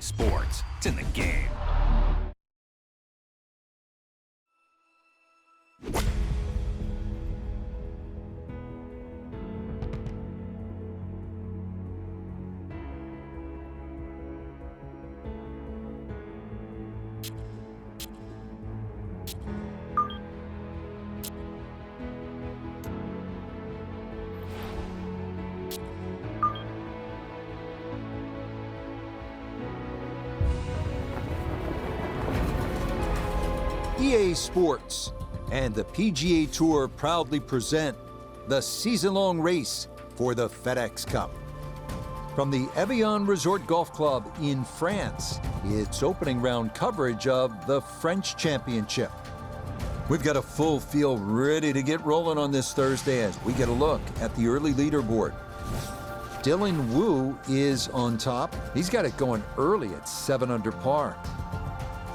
sports. It's in the game. EA Sports and the PGA Tour proudly present the season-long race for the FedEx Cup. From the Évian Resort Golf Club in France, it's opening round coverage of the French Championship. We've got a full field ready to get rolling on this Thursday as we get a look at the early leaderboard. Dylan Wu is on top. He's got it going early at 7 under par.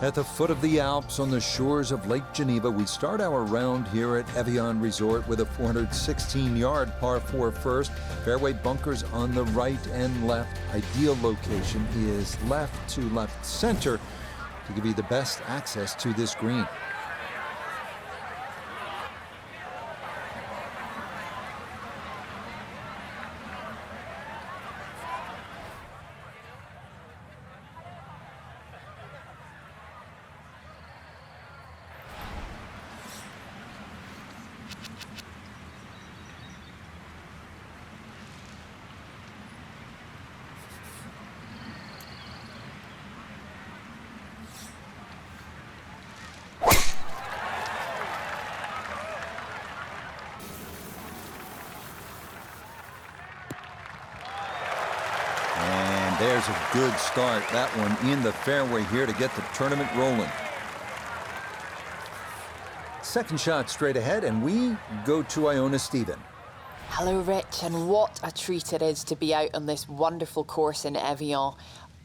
At the foot of the Alps on the shores of Lake Geneva, we start our round here at Évian Resort with a 416-yard par 4 first. Fairway bunkers on the right and left. Ideal location is left to left center to give you the best access to this green. There's a good start, that one in the fairway here to get the tournament rolling. Second shot straight ahead, and we go to Iona Stephen. Hello, Rich, and what a treat it is to be out on this wonderful course in Evian.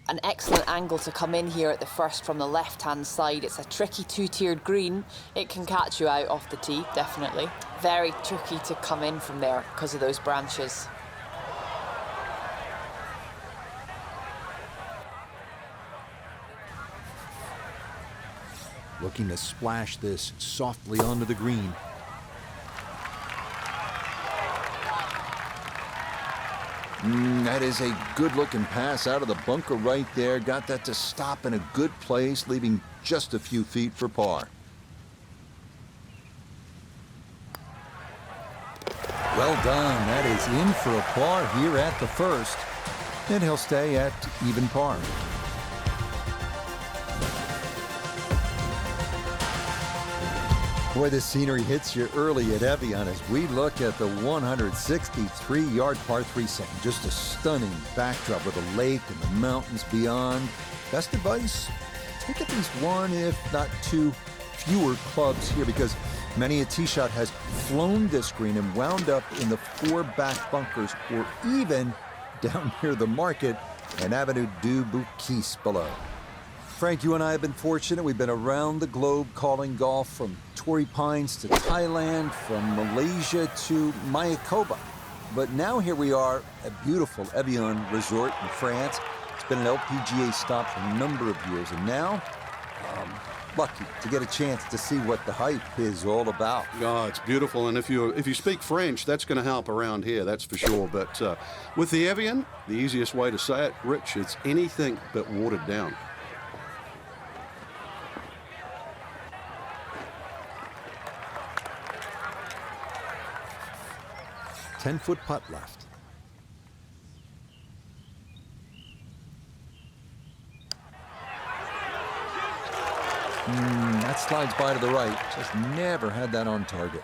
An excellent angle to come in here at the first from the left-hand side. It's a tricky two-tiered green. It can catch you out off the tee, definitely. Very tricky to come in from there because of those branches. Looking to splash this softly onto the green. That is a good-looking pass out of the bunker right there. Got that to stop in a good place, leaving just a few feet for par. Well done. That is in for a par here at the first. And he'll stay at even par. Boy, this scenery hits you early at Evian as we look at the 163-yard par 3 second. Just a stunning backdrop with a lake and the mountains beyond. Best advice, take at least one, if not two, fewer clubs here because many a tee shot has flown this green and wound up in the 4 back bunkers or even down near the market and Avenue du Bouquis below. Frank, you and I have been fortunate. We've been around the globe calling golf from Torrey Pines to Thailand, from Malaysia to Mayakoba. But now here we are at beautiful Évian Resort in France. It's been an LPGA stop for a number of years, and now lucky to get a chance to see what the hype is all about. Oh, it's beautiful, and if you speak French, that's going to help around here, that's for sure. But with the Evian, the easiest way to say it, Rich, it's anything but watered down. Ten-foot putt left. That slides by to the right. Just never had that on target.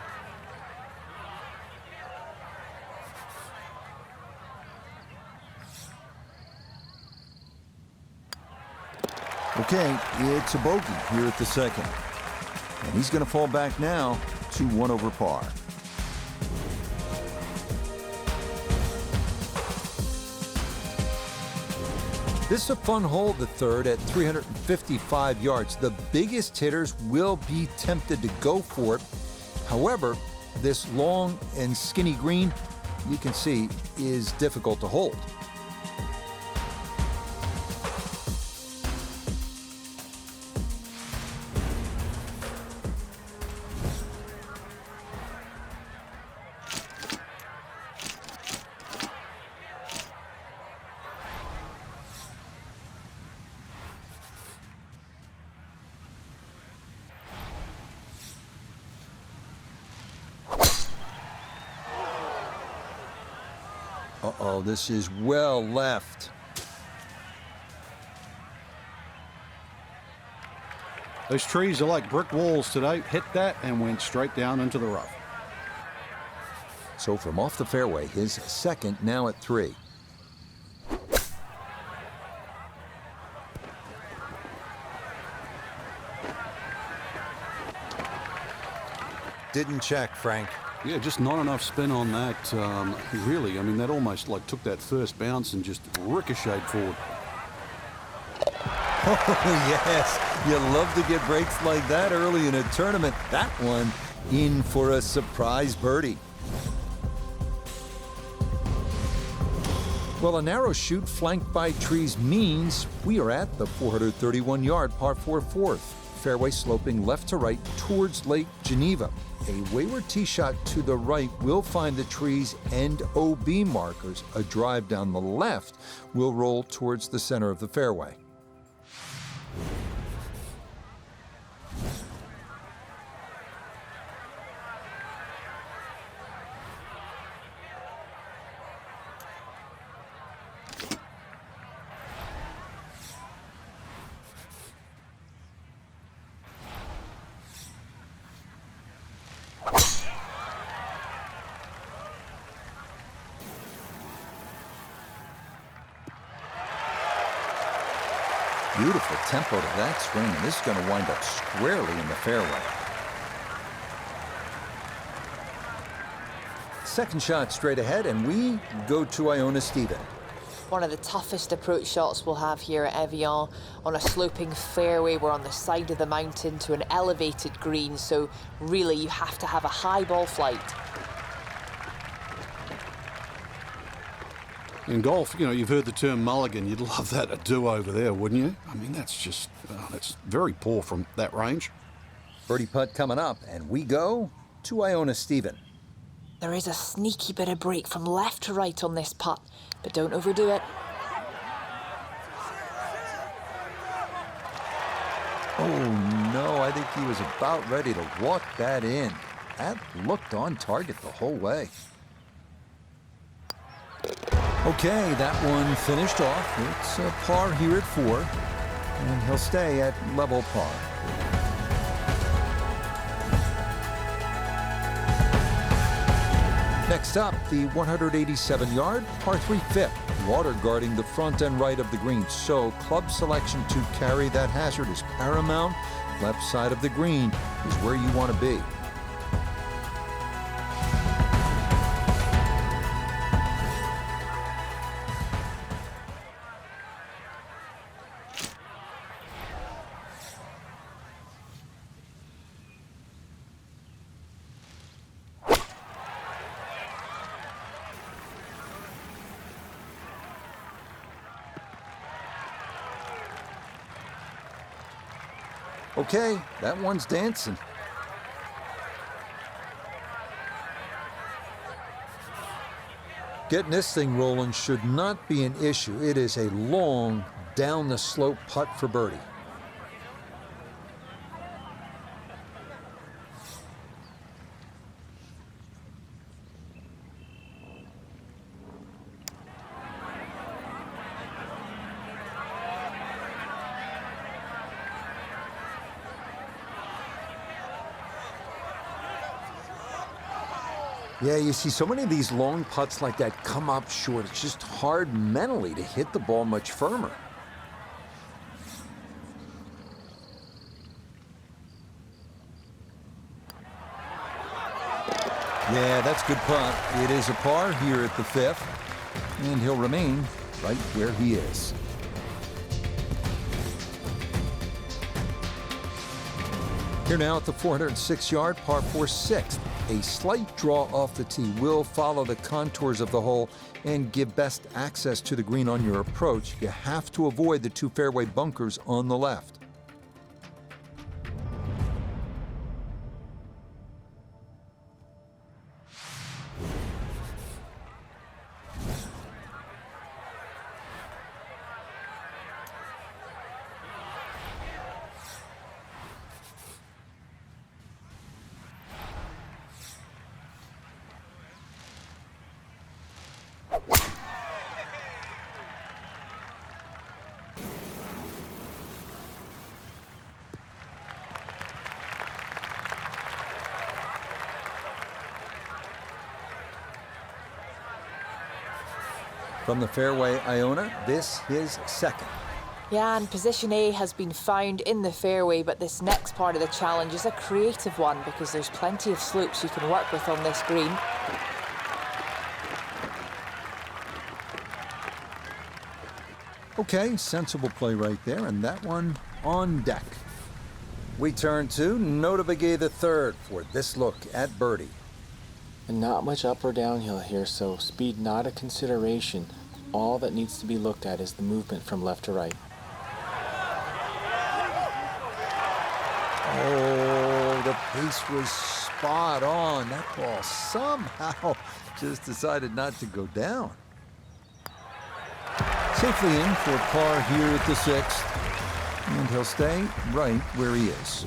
Okay, it's a bogey here at the second. And he's going to fall back now to 1 over par. This is a fun hole, the third, at 355 yards. The biggest hitters will be tempted to go for it. However, this long and skinny green, you can see, is difficult to hold. Uh-oh, this is well left. Those trees are like brick walls today. Hit that and went straight down into the rough. So from off the fairway, his second now at 3. Didn't check, Frank. Yeah, just not enough spin on that. Really, I mean, that almost like took that first bounce and just ricocheted forward. Oh, yes. You love to get breaks like that early in a tournament. That one in for a surprise birdie. Well, a narrow shoot flanked by trees means we are at the 431-yard par 4 fourth. Fairway sloping left to right towards Lake Geneva. A wayward tee shot to the right will find the trees and OB markers. A drive down the left will roll towards the center of the fairway. Beautiful tempo to that swing, and this is going to wind up squarely in the fairway. Second shot straight ahead, and we go to Iona Stephen. One of the toughest approach shots we'll have here at Evian. On a sloping fairway, we're on the side of the mountain to an elevated green, so really you have to have a high ball flight. In golf, you know, you've heard the term mulligan. You'd love that a do-over there, wouldn't you? I mean, that's just, that's very poor from that range. Birdie putt coming up, and we go to Iona Stephen. There is a sneaky bit of break from left to right on this putt, but don't overdo it. Oh no, I think he was about ready to walk that in. That looked on target the whole way. Okay, that one finished off. It's a par here at 4, and he'll stay at level par. Next up, the 187-yard par 3 fifth. Water guarding the front and right of the green, so club selection to carry that hazard is paramount. Left side of the green is where you want to be. Okay, that one's dancing. Getting this thing rolling should not be an issue. It is a long, down the slope putt for birdie. Yeah, you see so many of these long putts like that come up short. It's just hard mentally to hit the ball much firmer. Yeah, that's good putt. It is a par here at the 5th, and he'll remain right where he is. Here now at the 406-yard par 4 6th. A slight draw off the tee will follow the contours of the hole and give best access to the green on your approach. You have to avoid the 2 fairway bunkers on the left. From the fairway, Iona, this is second. Yeah, and position A has been found in the fairway, but this next part of the challenge is a creative one because there's plenty of slopes you can work with on this green. Okay, sensible play right there, and that one on deck. We turn to Nota Begay the third for this look at birdie. And not much up or downhill here, so speed not a consideration. All that needs to be looked at is the movement from left to right. Oh, the pace was spot on. That ball somehow just decided not to go down. Safely in for par here at the sixth, and he'll stay right where he is.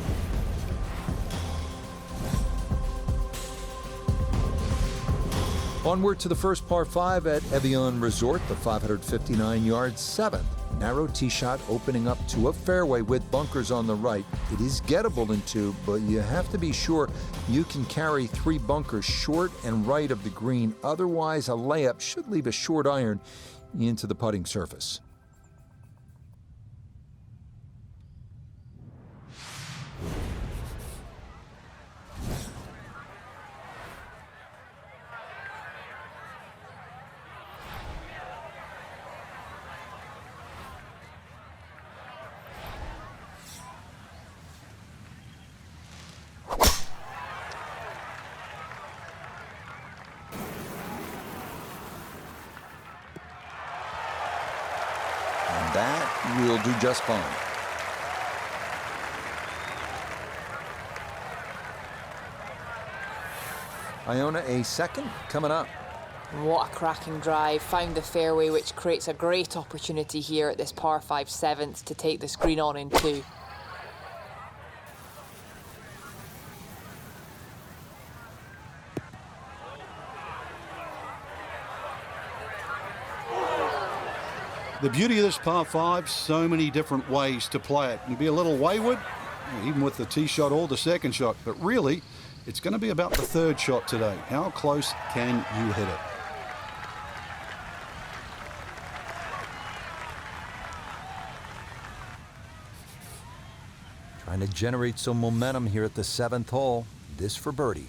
Onward to the first par 5 at Evian Resort, the 559-yard seventh. Narrow tee shot opening up to a fairway with bunkers on the right. It is gettable in two, but you have to be sure you can carry 3 bunkers short and right of the green. Otherwise, a layup should leave a short iron into the putting surface. That will do just fine. Iona, a second coming up. What a cracking drive. Found the fairway, which creates a great opportunity here at this par 5 seventh to take this green on in 2. The beauty of this par 5, so many different ways to play it. You can be a little wayward, even with the tee shot or the second shot, but really, it's going to be about the third shot today. How close can you hit it? Trying to generate some momentum here at the 7th hole. This for birdie.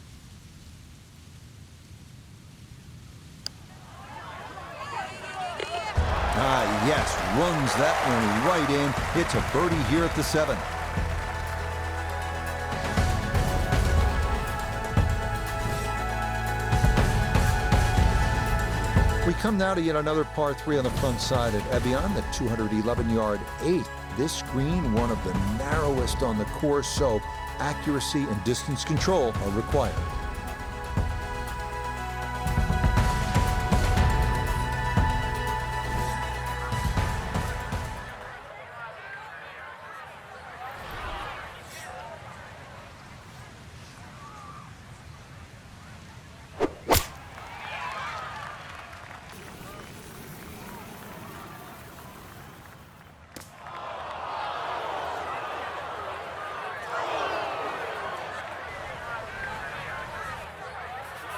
Ah, yes, runs that one right in. It's a birdie here at the 7th. We come now to yet another par 3 on the front side at Evian, the 211-yard 8th. This green, one of the narrowest on the course, so accuracy and distance control are required.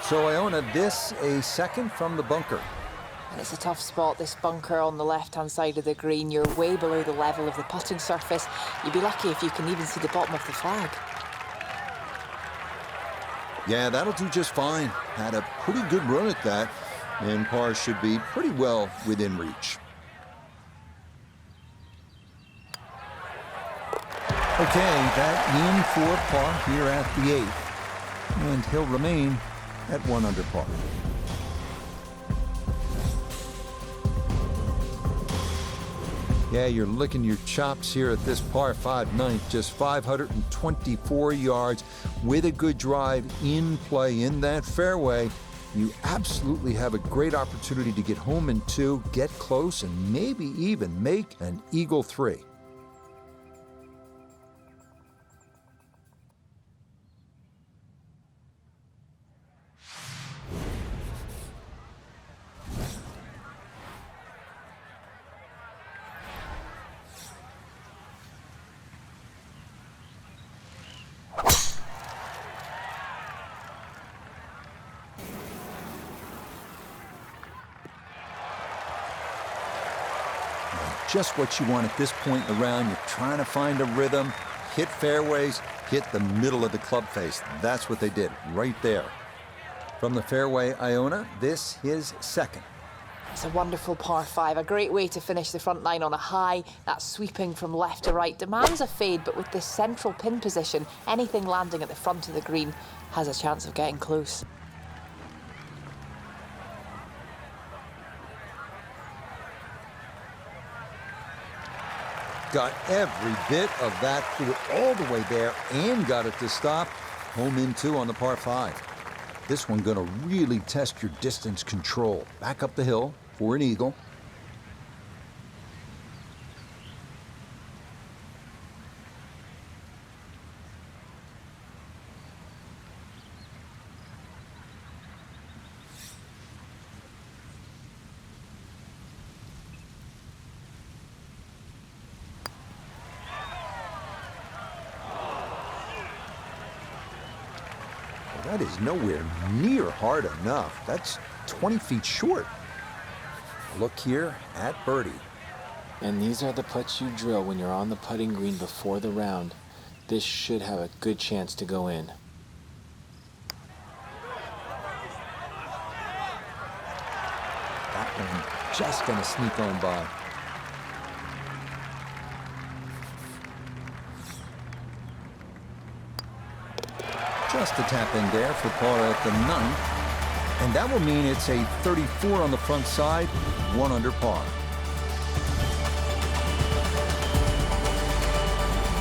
So Iona, this a second from the bunker. And it's a tough spot, this bunker on the left-hand side of the green. You're way below the level of the putting surface. You'd be lucky if you can even see the bottom of the flag. Yeah, that'll do just fine. Had a pretty good run at that, and par should be pretty well within reach. Okay, that in for par here at the 8th, and he'll remain at 1 under par. Yeah, you're licking your chops here at this par 5 ninth, just 524 yards with a good drive in play in that fairway. You absolutely have a great opportunity to get home in 2, get close, and maybe even make an eagle 3. just what you want at this point in the round. You're trying to find a rhythm, hit fairways, hit the middle of the club face. That's what they did right there. From the fairway, Iona, this his second. It's a wonderful par 5, a great way to finish the front line on a high. That sweeping from left to right demands a fade, but with this central pin position, anything landing at the front of the green has a chance of getting close. Got every bit of that, threw it all the way there and got it to stop. Home in 2 on the par 5. This one gonna really test your distance control. Back up the hill for an eagle. That is nowhere near hard enough. That's 20 feet short. Look here at birdie. And these are the putts you drill when you're on the putting green before the round. This should have a good chance to go in. That one just gonna sneak on by. Just a tap in there for par at the 9th. And that will mean it's a 34 on the front side, 1 under par.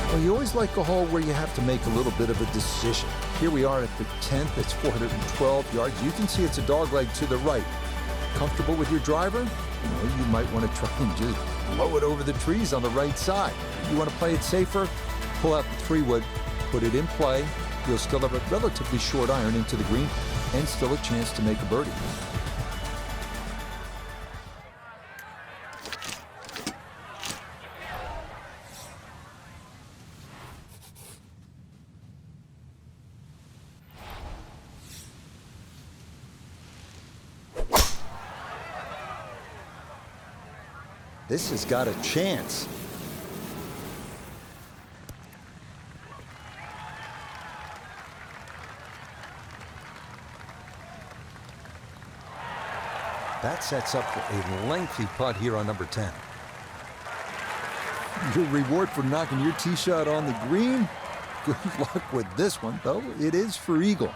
Well, you always like a hole where you have to make a little bit of a decision. Here we are at the 10th. It's 412 yards. You can see it's a dogleg to the right. Comfortable with your driver? Well, you might want to try and just blow it over the trees on the right side. You want to play it safer? Pull out the 3-wood, put it in play. You'll still have a relatively short iron into the green and still a chance to make a birdie. This has got a chance. That sets up for a lengthy putt here on number 10. Your reward for knocking your tee shot on the green? Good luck with this one, though. It is for eagle.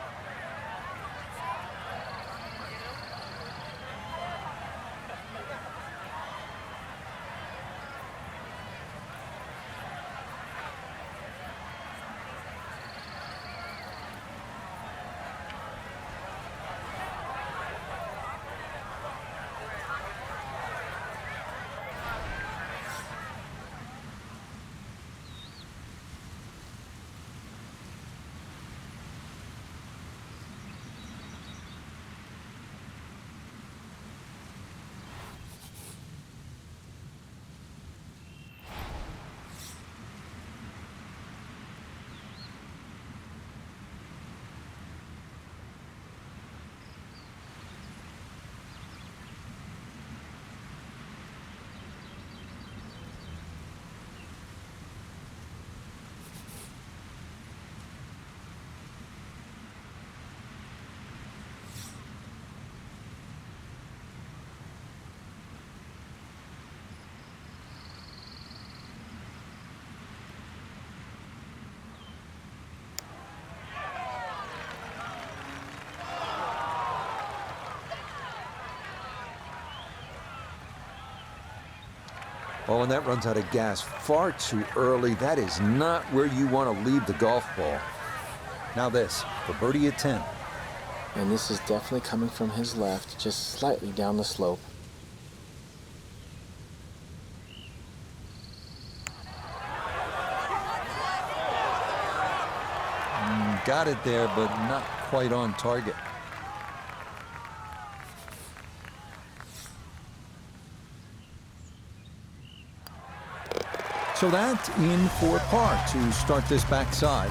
Oh, and that runs out of gas far too early. That is not where you want to leave the golf ball. Now this, for birdie at 10. And this is definitely coming from his left, just slightly down the slope. Got it there, but not quite on target. So that in for par to start this backside.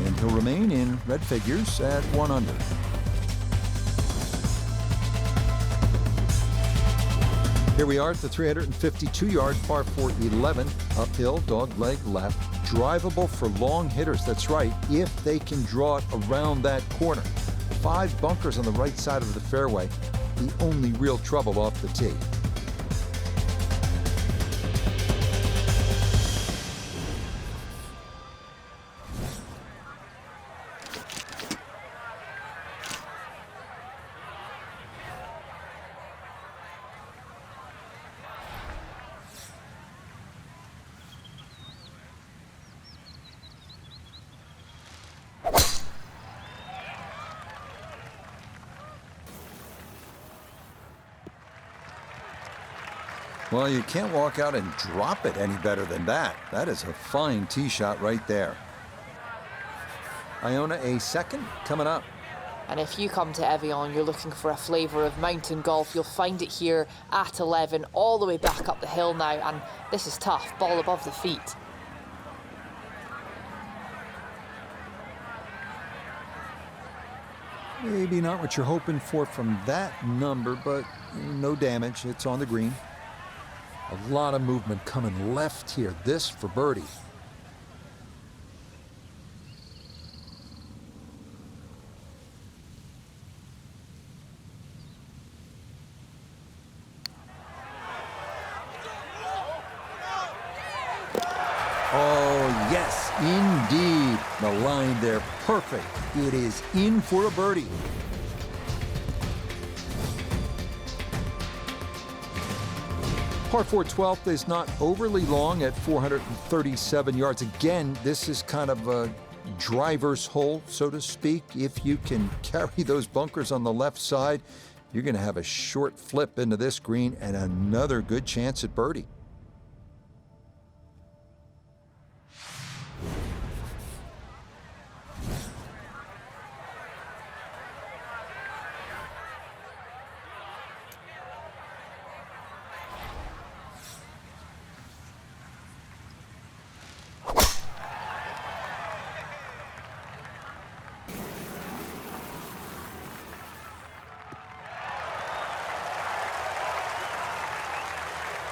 And he'll remain in red figures at 1 under. Here we are at the 352-yard par 4 11, uphill, dog leg left, drivable for long hitters. That's right, if they can draw it around that corner. 5 bunkers on the right side of the fairway, the only real trouble off the tee. Well, you can't walk out and drop it any better than that. That is a fine tee shot right there. Iona a second coming up. And if you come to Evian, you're looking for a flavour of mountain golf, you'll find it here at 11, all the way back up the hill now, and this is tough, ball above the feet. Maybe not what you're hoping for from that number, but no damage. It's on the green. A lot of movement coming left here. This for birdie. Oh, yes, indeed. The line there, perfect. It is in for a birdie. Par 4 12th is not overly long at 437 yards. Again, this is kind of a driver's hole, so to speak. If you can carry those bunkers on the left side, you're going to have a short flip into this green and another good chance at birdie.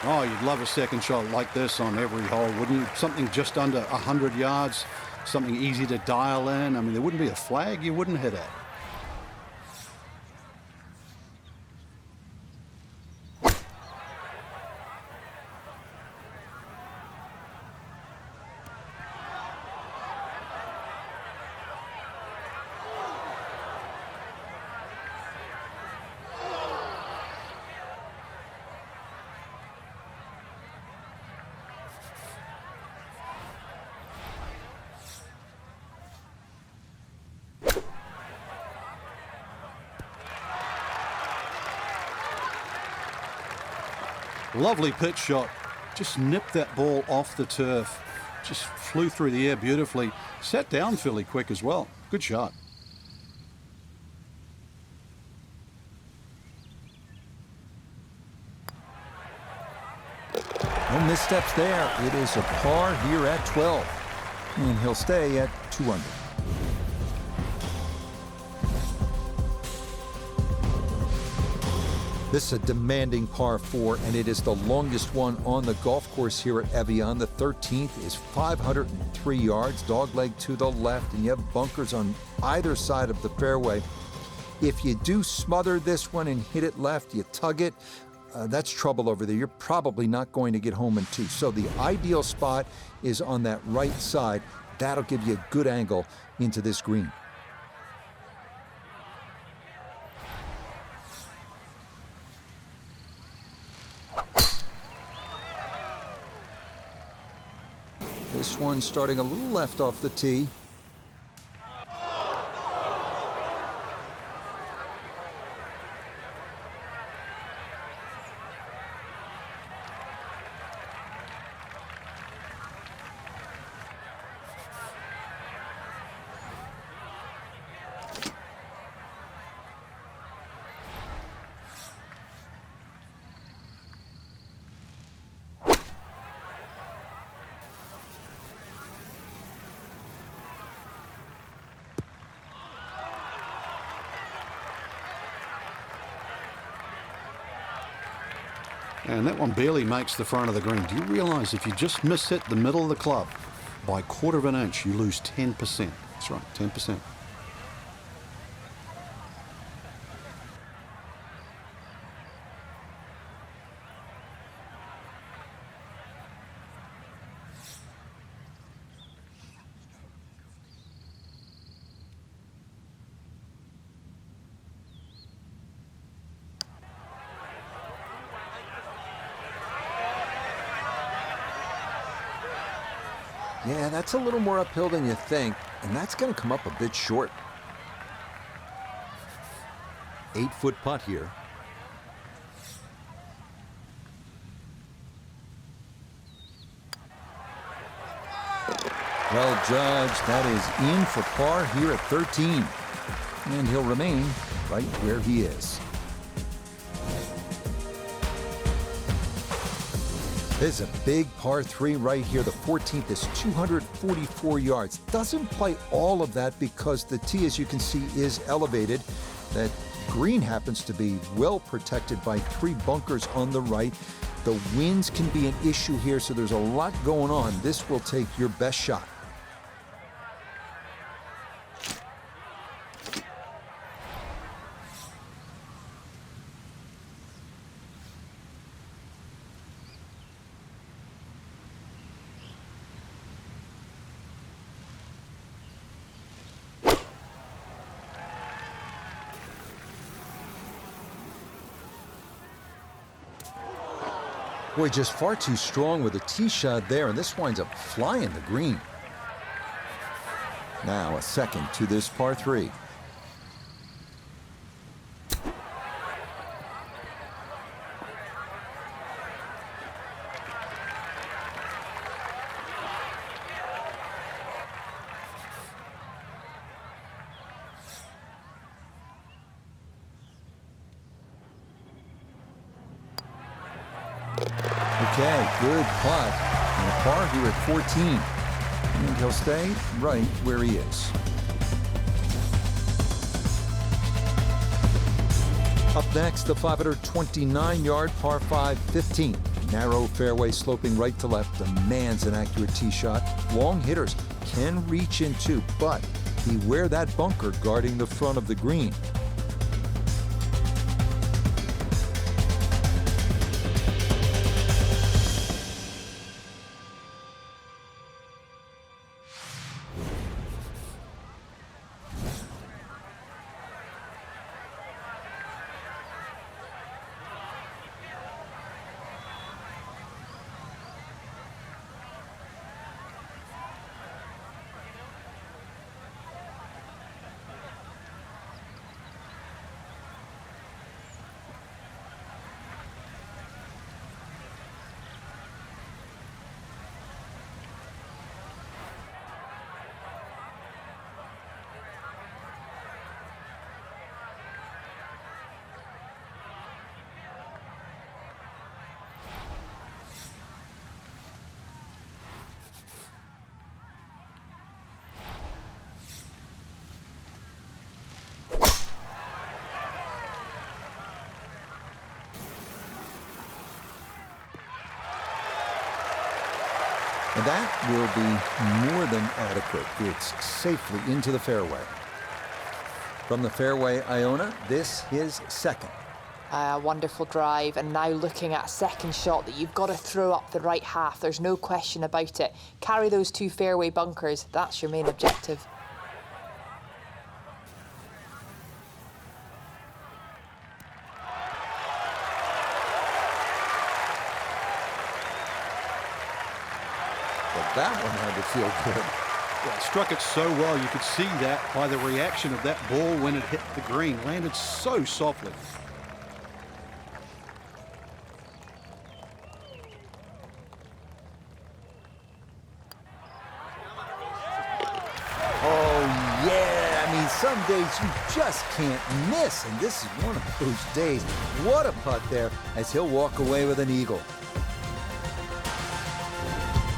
Oh, you'd love a second shot like this on every hole, wouldn't you? Something just under 100 yards, something easy to dial in. I mean, there wouldn't be a flag you wouldn't hit at. Lovely pitch shot. Just nipped that ball off the turf. Just flew through the air beautifully. Sat down fairly quick as well. Good shot. No missteps there. It is a par here at 12. And he'll stay at 2 under. This is a demanding par 4, and it is the longest one on the golf course here at Evian. The 13th is 503 yards, dogleg to the left, and you have bunkers on either side of the fairway. If you do smother this one and hit it left, you tug it, that's trouble over there. You're probably not going to get home in 2. So the ideal spot is on that right side. That'll give you a good angle into this green. This one starting a little left off the tee. And that one barely makes the front of the green. Do you realize if you just miss hit the middle of the club by 1/4 of an inch, you lose 10%? That's right, 10%. Yeah, that's a little more uphill than you think, and that's going to come up a bit short. 8-foot putt here. Well judged. That is in for par here at 13. And he'll remain right where he is. This is a big par 3 right here. The 14th is 244 yards. Doesn't play all of that because the tee, as you can see, is elevated. That green happens to be well protected by 3 bunkers on the right. The winds can be an issue here, so there's a lot going on. This will take your best shot. Boy, just far too strong with a tee shot there, and this winds up flying the green. Now a second to this par 3. Okay, good putt. And a par here at 14. And he'll stay right where he is. Up next, the 529-yard par 5 15. Narrow fairway sloping right to left demands an accurate tee shot. Long hitters can reach into, but beware that bunker guarding the front of the green. And that will be more than adequate. It's safely into the fairway. From the fairway, Iona, this is second. A wonderful drive, and now looking at a second shot that you've got to throw up the right half. There's no question about it. Carry those 2 fairway bunkers. That's your main objective. But that one had to feel good. Yeah, struck it so well. You could see that by the reaction of that ball when it hit the green. Landed so softly. Oh, yeah. I mean, some days you just can't miss, and this is one of those days. What a putt there as he'll walk away with an eagle.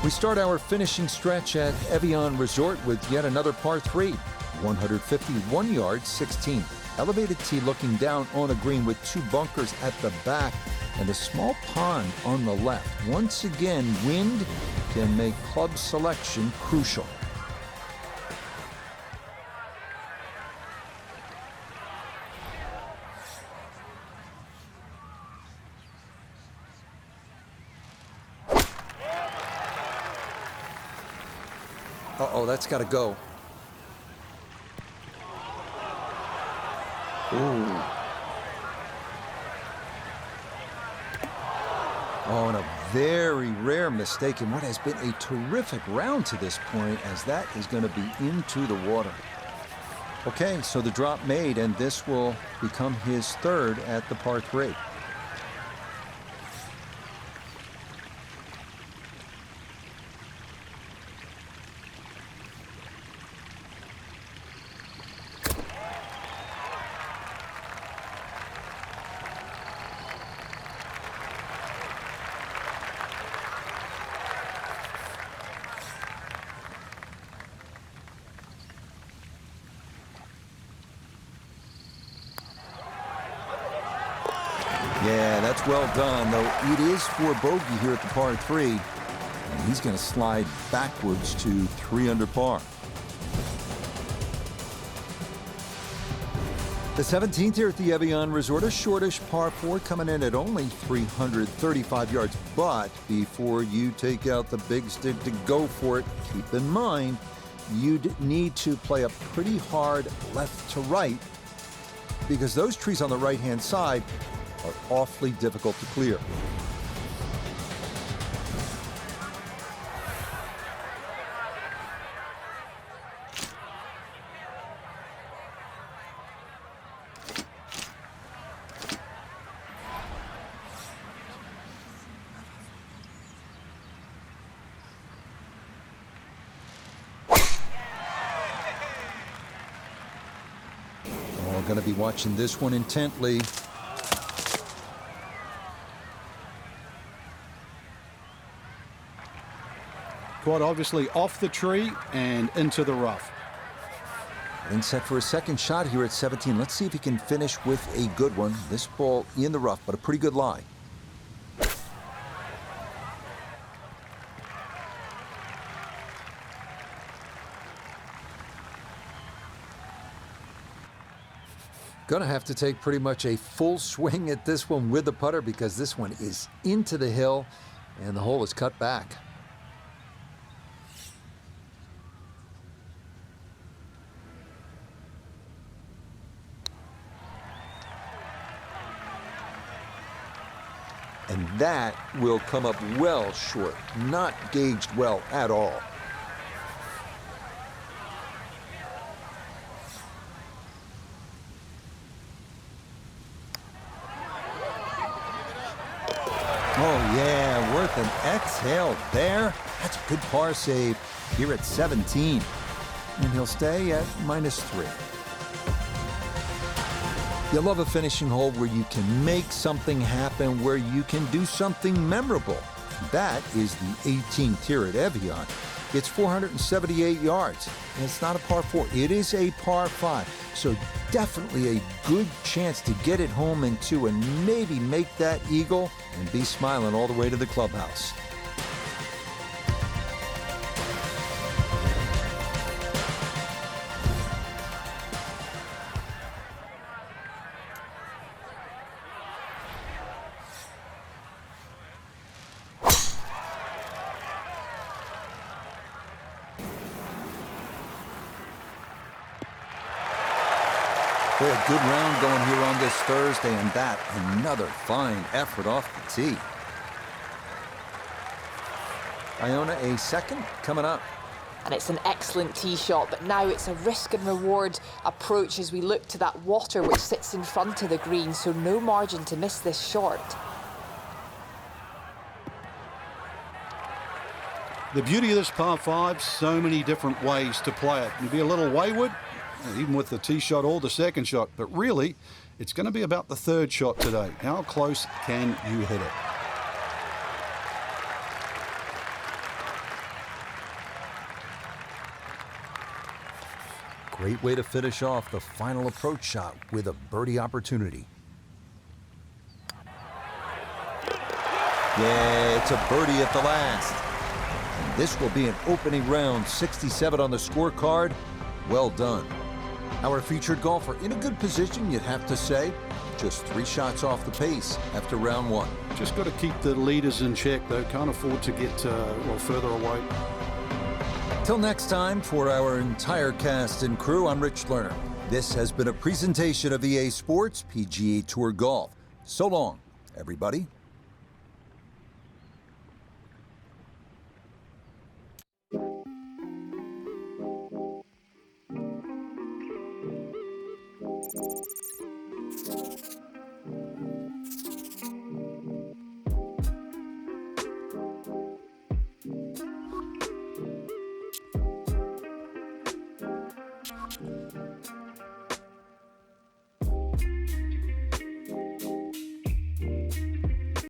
We start our finishing stretch at Evian Resort with yet another par 3. 151 yards, 16. Elevated tee looking down on a green with 2 bunkers at the back. and a small pond on the left. Once again, wind can make club selection crucial. Uh-oh, that's got to go. Ooh. Oh, and a very rare mistake in what has been a terrific round to this point, as that is going to be into the water. Okay, so the drop made, and this will become his third at the par 3. Yeah, that's well done, though it is for bogey here at the par 3. And he's going to slide backwards to 3 under par. The 17th here at the Evian Resort, a shortish par 4 coming in at only 335 yards. But before you take out the big stick to go for it, keep in mind you'd need to play up pretty hard left to right, because those trees on the right-hand side are awfully difficult to clear. Oh, going to be watching this one intently. Quite obviously off the tree and into the rough. And set for a second shot here at 17. Let's see if he can finish with a good one. This ball in the rough, but a pretty good lie. Gonna have to take pretty much a full swing at this one with the putter, because this one is into the hill and the hole is cut back. And that will come up well short, not gauged well at all. Oh yeah, worth an exhale there. That's a good par save here at 17. And he'll stay at -3. You love a finishing hole where you can make something happen, where you can do something memorable. That is the 18th here at Evian. It's 478 yards, and it's not a par 4. It is a par 5. So definitely a good chance to get it home in 2 and maybe make that eagle and be smiling all the way to the clubhouse. Boy, a good round going here on this Thursday, and that another fine effort off the tee. Iona, a second coming up. And it's an excellent tee shot, but now it's a risk and reward approach as we look to that water which sits in front of the green, so no margin to miss this short. The beauty of this par 5, so many different ways to play it. You'd be a little wayward, even with the tee shot or the second shot, but really, it's going to be about the third shot today. How close can you hit it? Great way to finish off the final approach shot with a birdie opportunity. Yeah, it's a birdie at the last. And this will be an opening round 67 on the scorecard. Well done. Our featured golfer in a good position, you'd have to say. Just 3 shots off the pace after round 1. Just got to keep the leaders in check, though. Can't afford to get, further away. Till next time, for our entire cast and crew, I'm Rich Lerner. This has been a presentation of EA Sports PGA Tour Golf. So long, everybody.